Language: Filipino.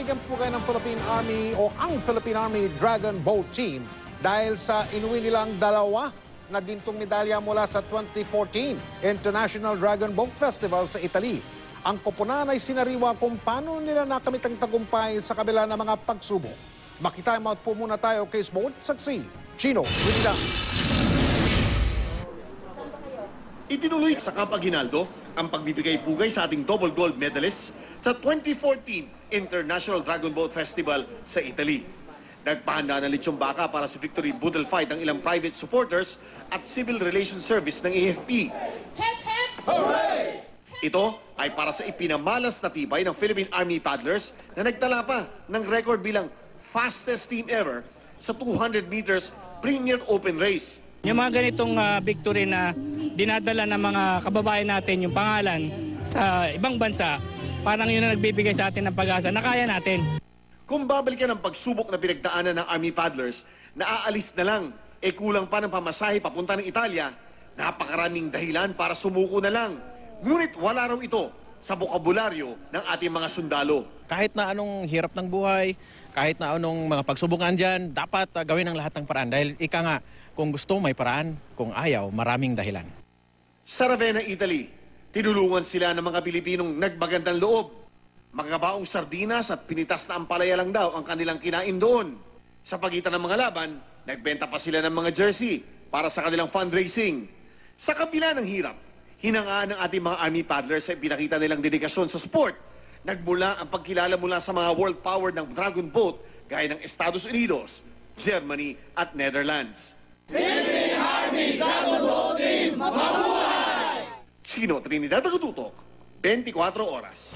binigyan po kayo ng Philippine Army o ang Philippine Army Dragon Boat Team dahil sa inuwi nilang dalawa na gintong medalya mula sa 2014 International Dragon Boat Festival sa Italy. Ang koponan ay sinariwa kung paano nila nakamit ang tagumpay sa kabila ng mga pagsubok. Makitime out po muna tayo kay Boat Saksi, Chino William. Itinuloy sa Camp Aguinaldo ang pagbibigay-pugay sa ating double gold medalists sa 2014 International Dragon Boat Festival sa Italy. Nagpahanda ng lechong baka para sa victory boodle fight ang ilang private supporters at civil relations service ng AFP. Hip, hip! Hooray! Ito ay para sa ipinamalas na tibay ng Philippine Army paddlers na nagtala pa ng record bilang fastest team ever sa 200 meters Premier Open Race. Yung mga ganitong victory na dinadala ng mga kababayan natin yung pangalan sa ibang bansa, parang yun ang nagbibigay sa atin ng pag-asa na kaya natin. Kung babalikan ang pagsubok na pinagdaanan ng Army paddlers, naaalis na lang, kulang pa ng pamasahe papunta ng Italia, napakaraming dahilan para sumuko na lang. Ngunit wala raw ito sa bokabularyo ng ating mga sundalo. Kahit na anong hirap ng buhay, kahit na anong mga pagsubok andyan, dapat gawin ang lahat ng paraan. Dahil ika nga, kung gusto may paraan, kung ayaw, maraming dahilan. Sa Ravenna, Italy, tinulungan sila ng mga Pilipinong nagbagandang loob. Magabaong sardinas at pinitas na ampalaya lang daw ang kanilang kinain doon. Sa pagitan ng mga laban, nagbenta pa sila ng mga jersey para sa kanilang fundraising. Sa kabila ng hirap, hinangaan ng ating mga Army paddlers ay pinakita nilang dedikasyon sa sport. Nagmula ang pagkilala mula sa mga world power ng Dragon Boat gaya ng Estados Unidos, Germany at Netherlands. Philippine Army Dragon Boat Team, mabuhay! Chino Trinidad Tagututok, 24 oras.